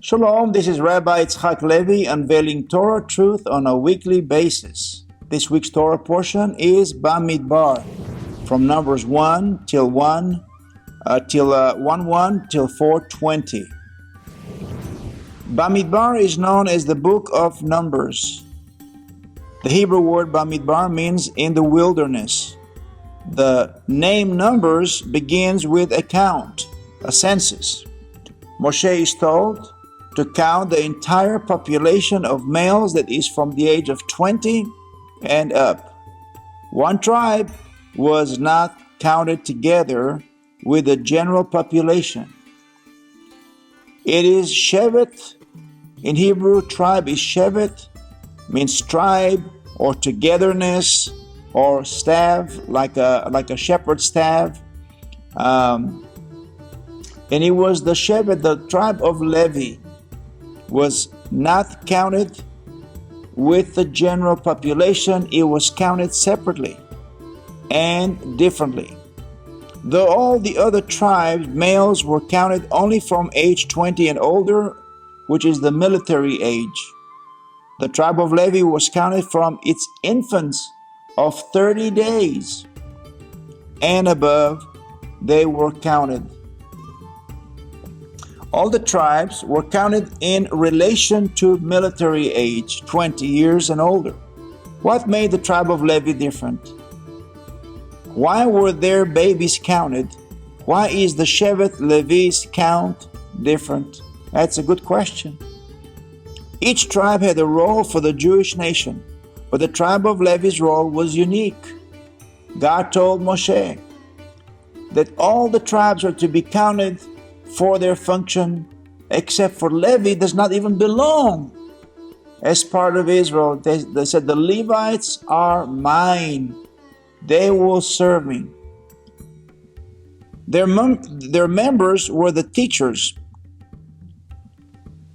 Shalom, this is Rabbi Yitzchak Levi unveiling Torah truth on a weekly basis. This week's Torah portion is Bamidbar, from Numbers 1 till 1 till 4:20. Bamidbar is known as the Book of Numbers. The Hebrew word Bamidbar means in the wilderness. The name Numbers begins with a count, a census. Moshe is told to count the entire population of males that is from the age of 20 and up. One tribe was not counted together with the general population. It is Shevet. In Hebrew, tribe is Shevet, means tribe or togetherness or staff, like a shepherd's staff. And it was the Shevet, the tribe of Levi, was not counted with the general population. It was counted separately and differently. Though all the other tribes, males, were counted only from age 20 and older, which is the military age. The tribe of Levi was counted from its infants of 30 days and above. They were counted. All the tribes were counted in relation to military age, 20 years and older. What made the tribe of Levi different? Why were their babies counted? Why is the Shevet Levi's count different? That's a good question. Each tribe had a role for the Jewish nation, but the tribe of Levi's role was unique. God told Moshe that all the tribes are to be counted for their function, except for Levi does not even belong as part of Israel. They said, the Levites are mine. They will serve me. Their members were the teachers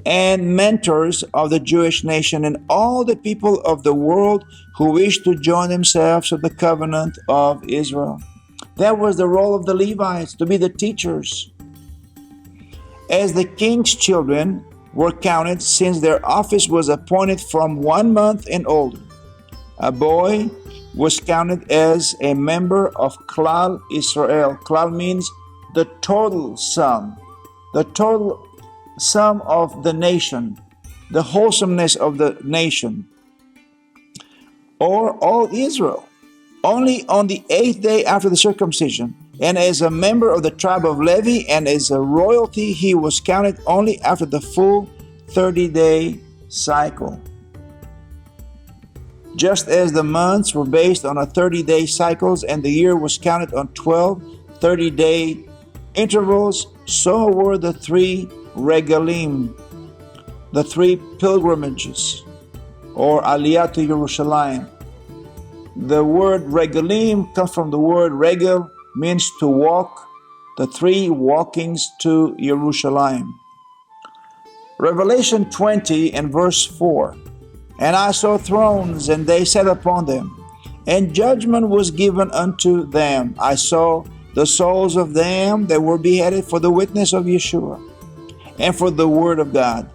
and mentors of the Jewish nation and all the people of the world who wished to join themselves to the covenant of Israel. That was the role of the Levites, to be the teachers. As the king's children were counted, since their office was appointed from 1 month and older, a boy was counted as a member of Klal Israel. Klal means the total sum of the nation, the wholesomeness of the nation, or all Israel. Only on the 8th day after the circumcision, and as a member of the tribe of Levi and as a royalty, he was counted only after the full 30-day cycle. Just as the months were based on a 30-day cycles and the year was counted on 12 30-day intervals, so were the 3 regalim, the 3 pilgrimages, or Aliyah to Yerushalayim. The word regalim comes from the word regel, means to walk, the 3 walkings to Yerushalayim. Revelation 20 and verse 4. And I saw thrones, and they sat upon them, and judgment was given unto them. I saw the souls of them that were beheaded for the witness of Yeshua, and for the word of God,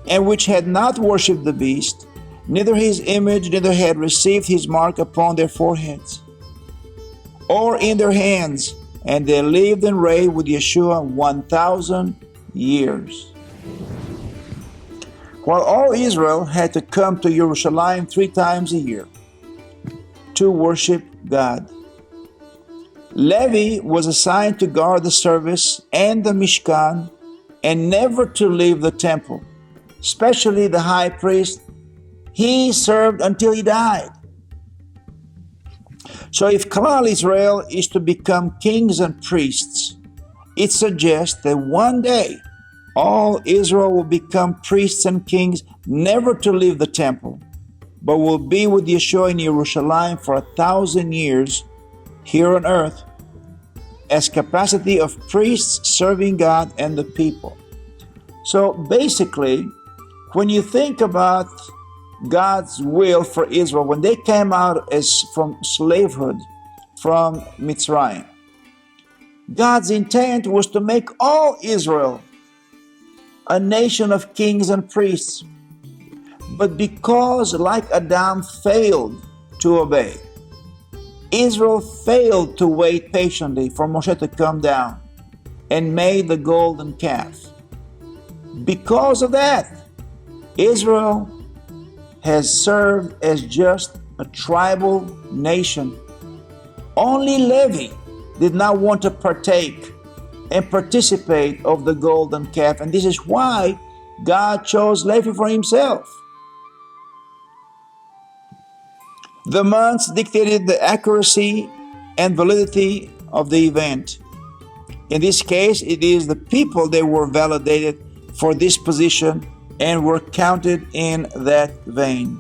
and which had not worshipped the beast, neither his image, neither had received his mark upon their foreheads or in their hands, and they lived and reigned with Yeshua 1,000 years. While all Israel had to come to Jerusalem 3 times a year to worship God, Levi was assigned to guard the service and the Mishkan and never to leave the temple, especially the high priest. He served until he died. So if Klal Israel is to become kings and priests, it suggests that one day all Israel will become priests and kings, never to leave the temple, but will be with Yeshua in Jerusalem for 1,000 years here on earth as capacity of priests serving God and the people. So basically, when you think about God's will for Israel, when they came out from slavehood from Mitzrayim, God's intent was to make all Israel a nation of kings and priests. But because, like Adam failed to obey, Israel failed to wait patiently for Moshe to come down and made the golden calf. Because of that, Israel has served as just a tribal nation. Only Levi did not want to partake and participate of the golden calf, and this is why God chose Levi for himself. The months dictated the accuracy and validity of the event. In this case, it is the people that were validated for this position and were counted in that vein.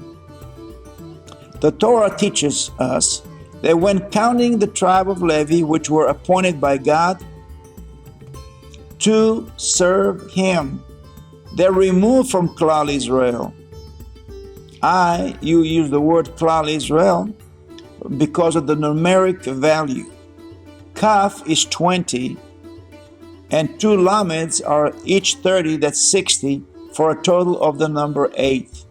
The Torah teaches us that when counting the tribe of Levi, which were appointed by God to serve him, they're removed from Klal Israel. You use the word Klal Israel because of the numeric value. Kaf is 20, and 2 lameds are each 30, that's 60, for a total of the number 8.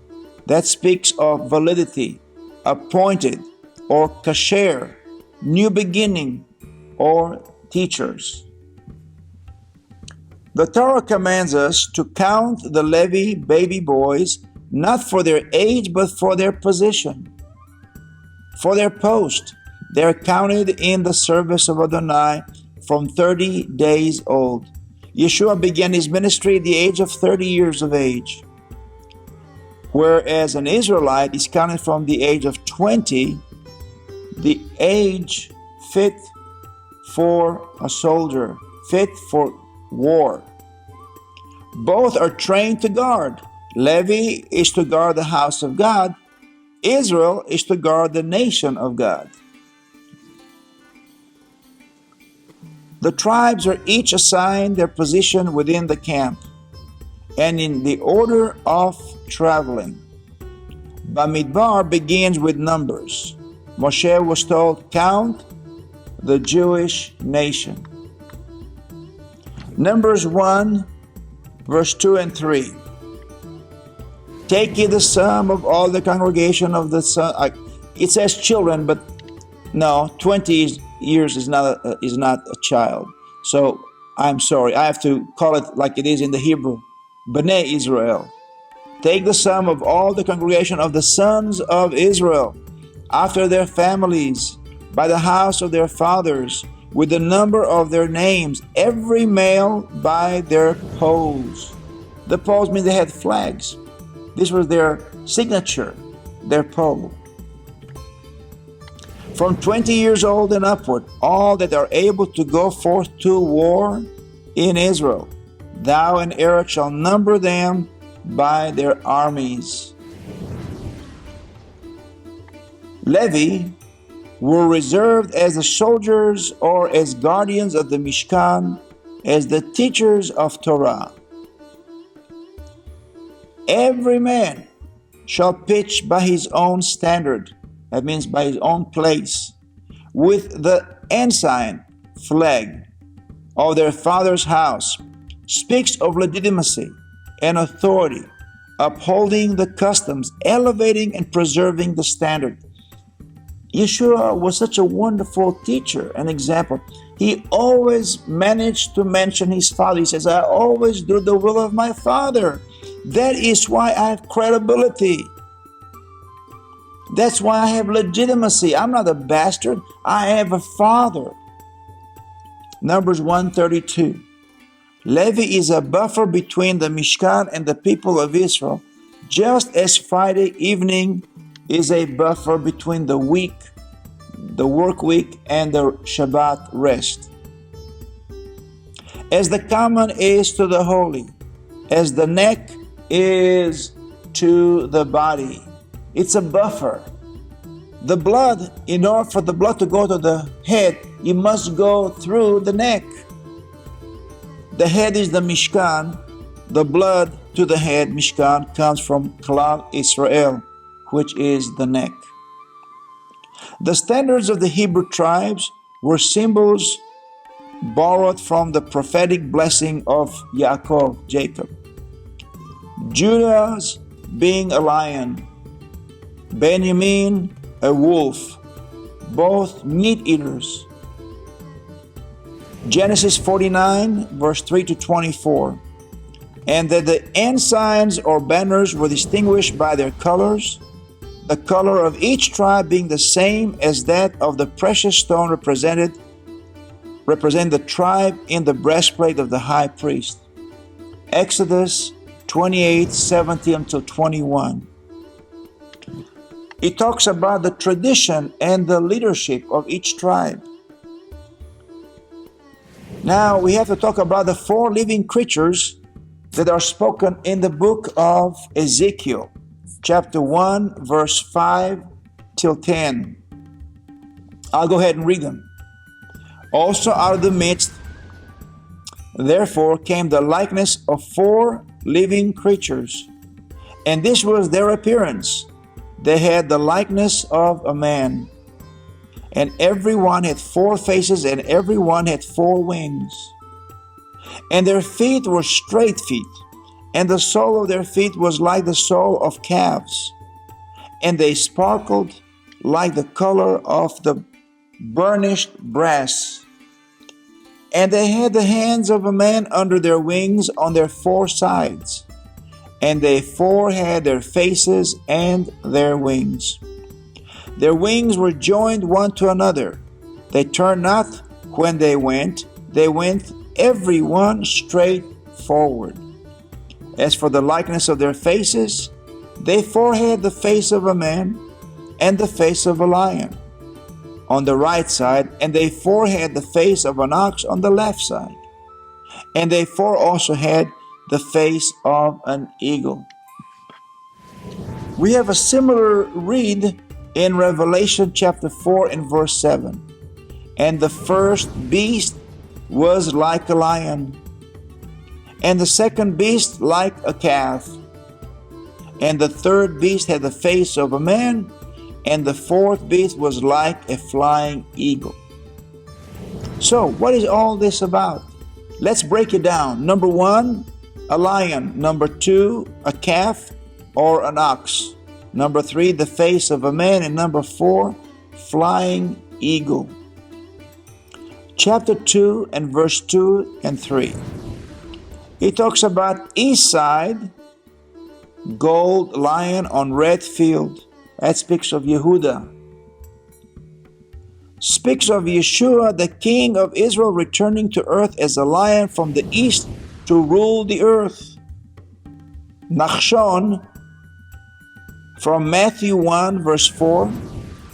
That speaks of validity, appointed, or kasher, new beginning, or teachers. The Torah commands us to count the Levi baby boys not for their age, but for their position, for their post. They are counted in the service of Adonai from 30 days old. Yeshua began his ministry at the age of 30 years of age, whereas an Israelite is counted from the age of 20, the age fit for a soldier, fit for war. Both are trained to guard. Levi is to guard the house of God. Israel is to guard the nation of God. The tribes are each assigned their position within the camp and in the order of traveling. Bamidbar begins with numbers. Moshe was told, count the Jewish nation. Numbers 1, verse 2 and 3. Take ye the sum of all the congregation of the son. It says children, but no, 20 years is not a child. So I'm sorry, I have to call it like it is in the Hebrew. Bnei Israel. Take the sum of all the congregation of the sons of Israel, after their families, by the house of their fathers, with the number of their names, every male by their poles. The poles mean they had flags. This was their signature, their pole. From 20 years old and upward, all that are able to go forth to war in Israel, thou and Aaron shall number them by their armies. Levi were reserved as the soldiers or as guardians of the Mishkan, as the teachers of Torah. Every man shall pitch by his own standard, that means by his own place, with the ensign, flag, of their father's house, speaks of legitimacy and authority, upholding the customs, elevating and preserving the standard. Yeshua was such a wonderful teacher, an example. He always managed to mention his father. He says, I always do the will of my father. That is why I have credibility. That's why I have legitimacy. I'm not a bastard. I have a father. Numbers 132. Levi is a buffer between the Mishkan and the people of Israel, just as Friday evening is a buffer between the week, the work week, and the Shabbat rest. As the common is to the holy, as the neck is to the body. It's a buffer. The blood, in order for the blood to go to the head, you must go through the neck. The head is the Mishkan. The blood to the head, Mishkan, comes from Klal Israel, which is the neck. The standards of the Hebrew tribes were symbols borrowed from the prophetic blessing of Yaakov, Jacob. Judah's being a lion, Benjamin a wolf, both meat eaters. Genesis 49, verse 3 to 24. And that the ensigns or banners were distinguished by their colors, the color of each tribe being the same as that of the precious stone represent the tribe in the breastplate of the high priest. Exodus 28, 17 until 21. It talks about the tradition and the leadership of each tribe. Now we have to talk about the 4 living creatures that are spoken in the book of Ezekiel, chapter 1, verse 5 till 10. I'll go ahead and read them. Also out of the midst, therefore, came the likeness of 4 living creatures, and this was their appearance. They had the likeness of a man, and every one had 4 faces, and every one had 4 wings. And their feet were straight feet, and the sole of their feet was like the sole of calves, and they sparkled like the color of the burnished brass. And they had the hands of a man under their wings on their 4 sides, and they 4 had their faces and their wings. Their wings were joined one to another. They turned not when they went every one straight forward. As for the likeness of their faces, they 4 had the face of a man and the face of a lion on the right side, and they 4 had the face of an ox on the left side. And they 4 also had the face of an eagle. We have a similar read in Revelation chapter 4 and verse 7. And the first beast was like a lion, and the second beast like a calf, and the third beast had the face of a man, and the fourth beast was like a flying eagle. So, what is all this about? Let's break it down. Number 1, a lion. Number 2, a calf or an ox. Number 3, the face of a man. And number 4, flying eagle. Chapter 2 and verse 2 and 3. It talks about east side, gold lion on red field. That speaks of Yehuda. Speaks of Yeshua, the king of Israel, returning to earth as a lion from the east to rule the earth. Nachshon from Matthew 1 verse 4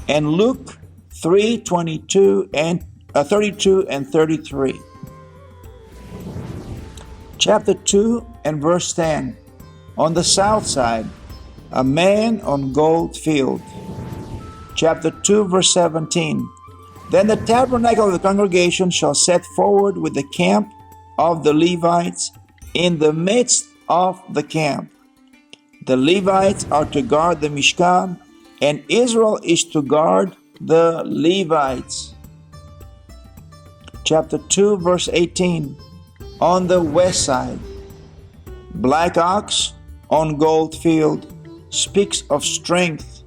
and Luke 3:32 and 32 and 33. Chapter 2 and verse 10. On the south side, a man on gold field. Chapter 2 verse 17. Then the tabernacle of the congregation shall set forward with the camp of the Levites in the midst of the camp. The Levites are to guard the Mishkan, and Israel is to guard the Levites. Chapter 2 verse 18. On the west side, black ox on gold field speaks of strength.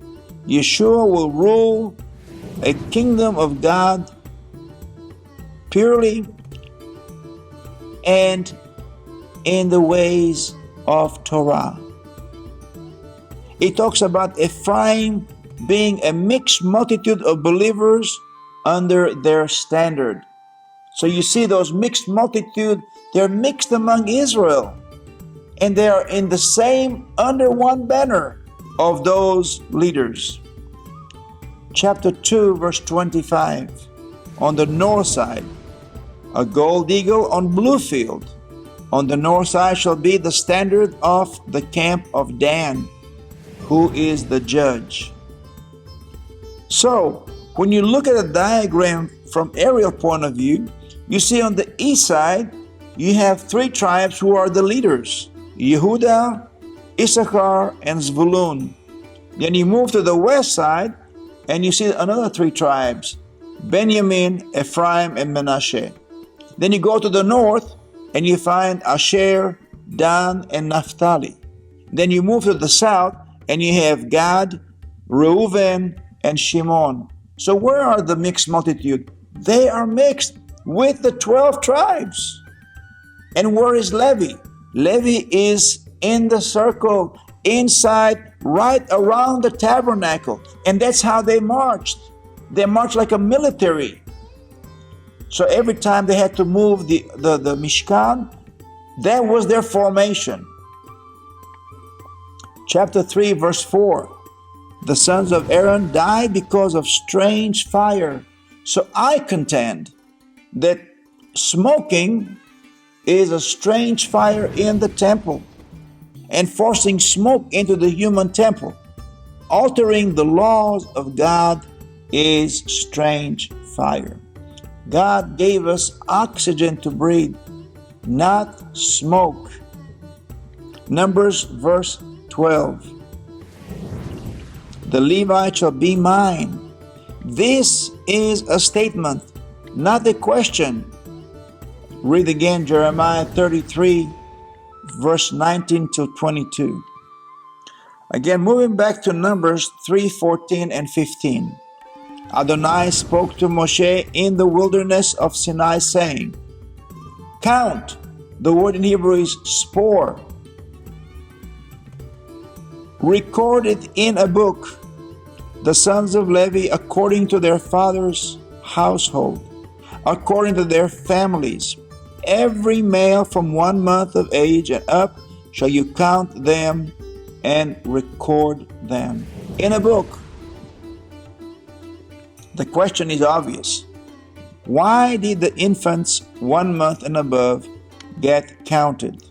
Yeshua will rule a kingdom of God purely and in the ways of Torah. It talks about Ephraim being a mixed multitude of believers under their standard. So you see those mixed multitude, they're mixed among Israel, and they are in the same under one banner of those leaders. Chapter 2 verse 25. On the north side, a gold eagle on blue field. On the north side shall be the standard of the camp of Dan, who is the judge. So, when you look at a diagram from aerial point of view, you see on the east side, you have 3 tribes who are the leaders: Yehuda, Issachar, and Zvulun. Then you move to the west side, and you see another 3 tribes: Benjamin, Ephraim, and Manasseh. Then you go to the north, and you find Asher, Dan, and Naphtali. Then you move to the south and you have Gad, Reuben, and Shimon. So where are the mixed multitude? They are mixed with the 12 tribes. And where is Levi? Levi is in the circle, inside, right around the tabernacle. And that's how they marched. They marched like a military. So every time they had to move the Mishkan, that was their formation. Chapter 3, verse 4. The sons of Aaron died because of strange fire. So I contend that smoking is a strange fire in the temple, and forcing smoke into the human temple, altering the laws of God, is strange fire. God gave us oxygen to breathe, not smoke. Numbers verse 12. The Levite shall be mine. This is a statement, not a question. Read again Jeremiah 33, verse 19 to 22. Again, moving back to Numbers 3, 14 and 15. Adonai spoke to Moshe in the wilderness of Sinai, saying, count. The word in Hebrew is spor. Record it in a book, the sons of Levi according to their father's household, according to their families. Every male from 1 month of age and up shall you count them and record them in a book. The question is obvious. Why did the infants 1 month and above get counted?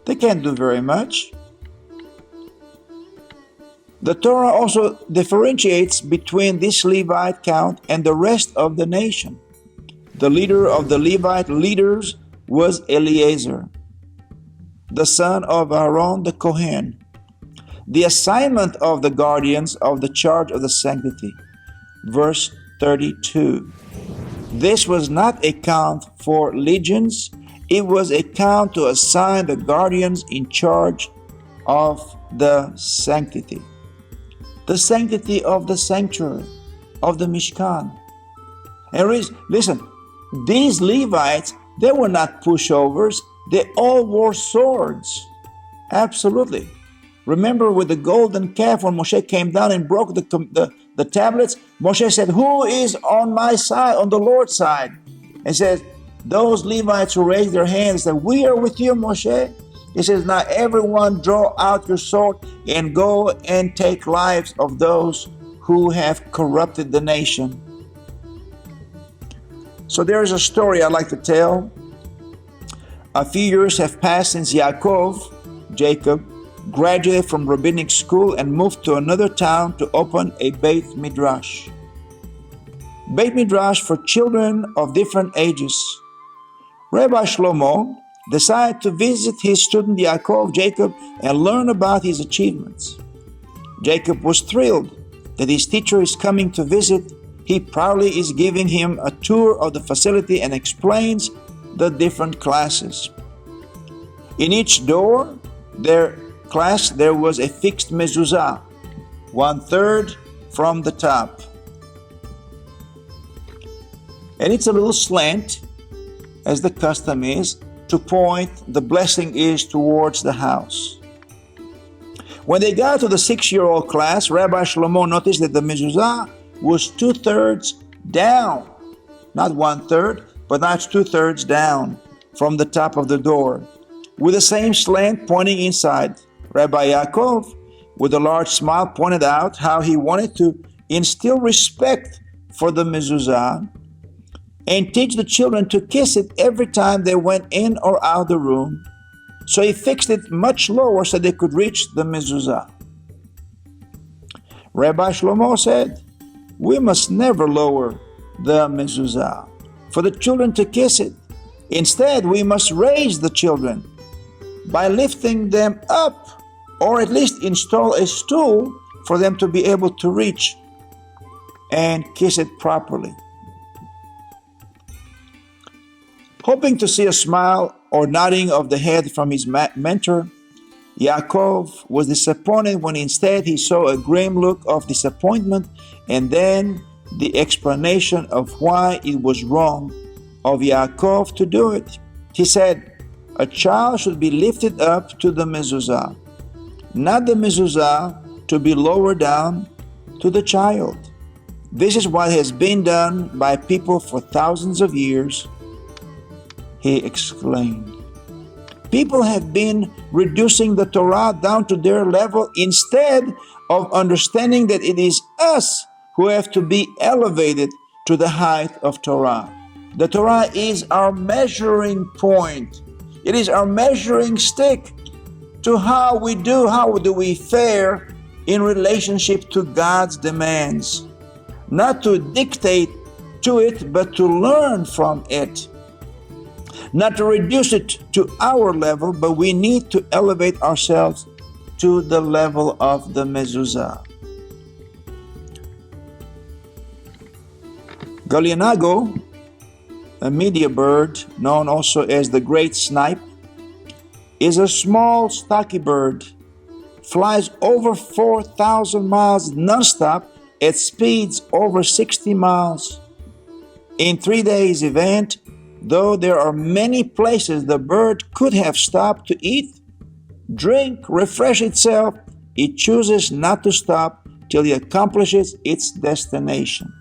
They can't do very much. The Torah also differentiates between this Levite count and the rest of the nation. The leader of the Levite leaders was Eleazar, the son of Aaron the Kohen. The assignment of the guardians of the charge of the sanctity. Verse 32. This was not a count for legions, it was a count to assign the guardians in charge of the sanctity. The sanctity of the sanctuary, of the Mishkan. And listen, these Levites, they were not pushovers, they all wore swords. Absolutely. Remember with the golden calf when Moshe came down and broke the tablets, Moshe said, who is on my side, on the Lord's side? And says, those Levites who raised their hands said, we are with you, Moshe. He says, now everyone draw out your sword and go and take lives of those who have corrupted the nation. So there is a story I'd like to tell. A few years have passed since Jacob, graduated from rabbinic school and moved to another town to open a Beit Midrash. Beit Midrash for children of different ages. Rabbi Shlomo decided to visit his student Jacob, and learn about his achievements. Jacob was thrilled that his teacher is coming to visit. He proudly is giving him a tour of the facility and explains the different classes. In each door, there was a fixed mezuzah, 1/3 from the top. And it's a little slant, as the custom is, to point the blessing is towards the house. When they got to the 6-year-old class, Rabbi Shlomo noticed that the mezuzah was 2/3 down. Not 1/3, but now it's 2/3 down from the top of the door, with the same slant pointing inside. Rabbi Yaakov, with a large smile, pointed out how he wanted to instill respect for the mezuzah and teach the children to kiss it every time they went in or out the room. So he fixed it much lower so they could reach the mezuzah. Rabbi Shlomo said, we must never lower the mezuzah for the children to kiss it. Instead, we must raise the children by lifting them up, or at least install a stool for them to be able to reach and kiss it properly. Hoping to see a smile or nodding of the head from his mentor, Yaakov was disappointed when instead he saw a grim look of disappointment and then the explanation of why it was wrong of Yaakov to do it. He said, a child should be lifted up to the mezuzah, not the mezuzah to be lowered down to the child. This is what has been done by people for thousands of years, he exclaimed. People have been reducing the Torah down to their level instead of understanding that it is us who have to be elevated to the height of Torah. The Torah is our measuring point. It is our measuring stick to how do we fare in relationship to God's demands. Not to dictate to it, but to learn from it. Not to reduce it to our level, but we need to elevate ourselves to the level of the mezuzah. Galianago, a media bird known also as the great snipe, is a small stocky bird, flies over 4,000 miles nonstop at speeds over 60 miles. In 3 days event, though there are many places the bird could have stopped to eat, drink, refresh itself, it chooses not to stop till it accomplishes its destination.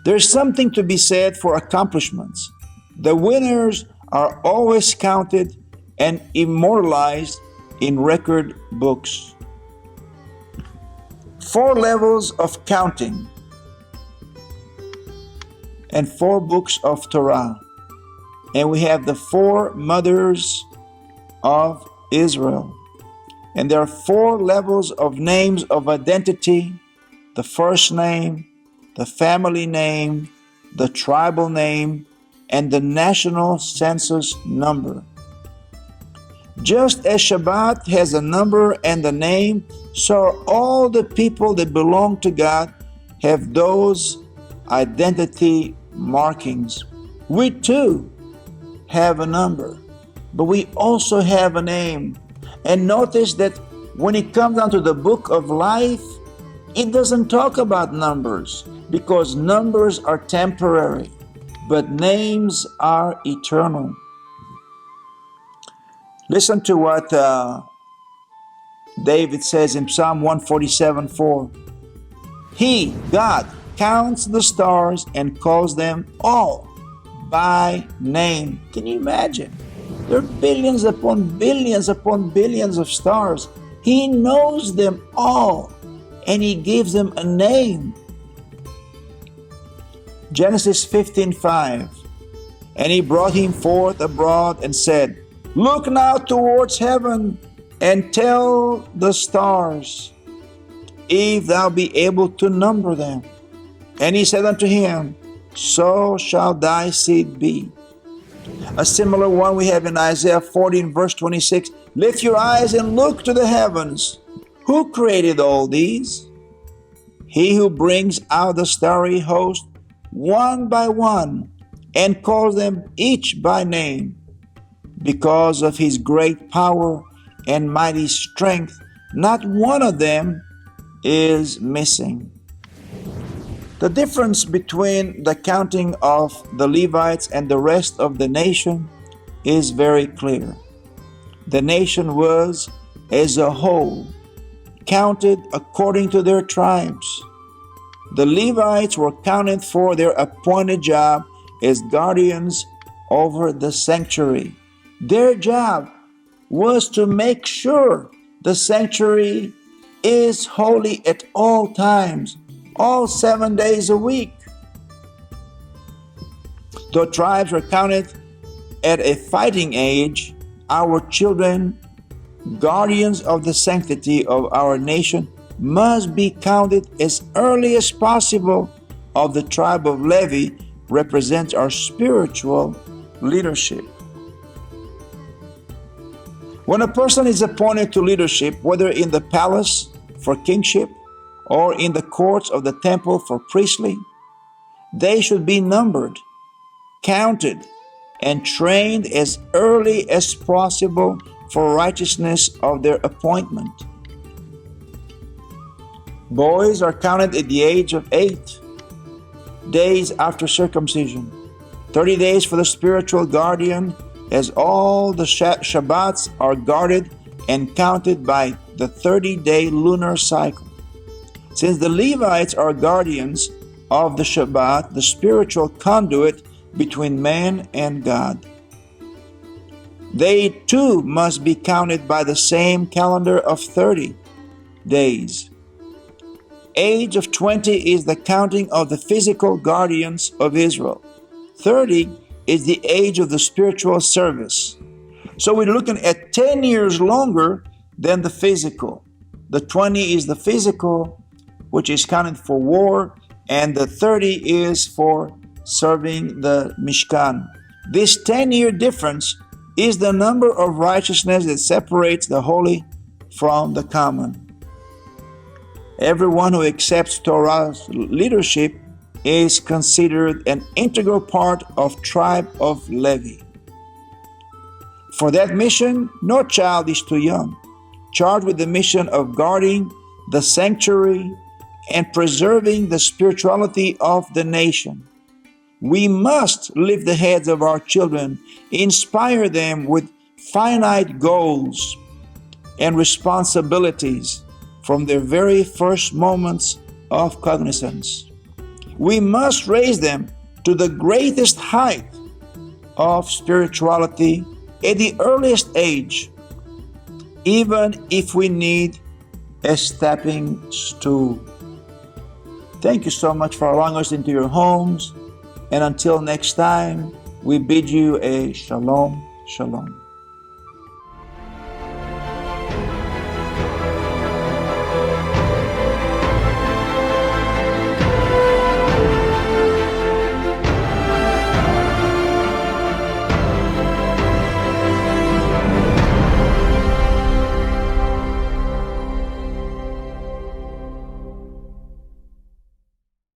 There is something to be said for accomplishments. The winners are always counted and immortalized in record books. 4 levels of counting and 4 books of Torah. And we have the 4 mothers of Israel. And there are 4 levels of names of identity: the first name, the family name, the tribal name, and the national census number. Just as Shabbat has a number and a name, so all the people that belong to God have those identity markings. We too have a number, but we also have a name. And notice that when it comes down to the book of life, it doesn't talk about numbers, because numbers are temporary, but names are eternal. Listen to what David says in Psalm 147:4. He, God, counts the stars and calls them all by name. Can you imagine? There are billions upon billions of stars. He knows them all, and He gives them a name. Genesis 15:5. And He brought him forth abroad and said, Look now towards heaven and tell the stars, if thou be able to number them. And He said unto him, So shall thy seed be. A similar one we have in Isaiah 14:26. Lift your eyes and look to the heavens. Who created all these? He who brings out the starry host one by one and calls them each by name. Because of His great power and mighty strength, not one of them is missing. The difference between the counting of the Levites and the rest of the nation is very clear. The nation was, as a whole, counted according to their tribes. The Levites were counted for their appointed job as guardians over the sanctuary. Their job was to make sure the sanctuary is holy at all times, all 7 days a week. Though tribes were counted at a fighting age, our children, guardians of the sanctity of our nation, must be counted as early as possible. Of the tribe of Levi represents our spiritual leadership. When a person is appointed to leadership, whether in the palace for kingship or in the courts of the temple for priestly, they should be numbered, counted, and trained as early as possible for righteousness of their appointment. Boys are counted at the age of 8 days after circumcision, 30 days for the spiritual guardian, as all the Shabbats are guarded and counted by the 30-day lunar cycle. Since the Levites are guardians of the Shabbat, the spiritual conduit between man and God, they too must be counted by the same calendar of 30 days. Age of 20 is the counting of the physical guardians of Israel. 30 is the age of the spiritual service. So we're looking at 10 years longer than the physical. The 20 is the physical, which is counted for war, and the 30 is for serving the Mishkan. This 10-year difference is the number of righteousness that separates the holy from the common. Everyone who accepts Torah's leadership is considered an integral part of tribe of Levi. For that mission, no child is too young, charged with the mission of guarding the sanctuary and preserving the spirituality of the nation. We must lift the heads of our children, inspire them with finite goals and responsibilities from their very first moments of cognizance. We must raise them to the greatest height of spirituality at the earliest age, even if we need a stepping stool. Thank you so much for allowing us into your homes. And until next time, we bid you a shalom, shalom.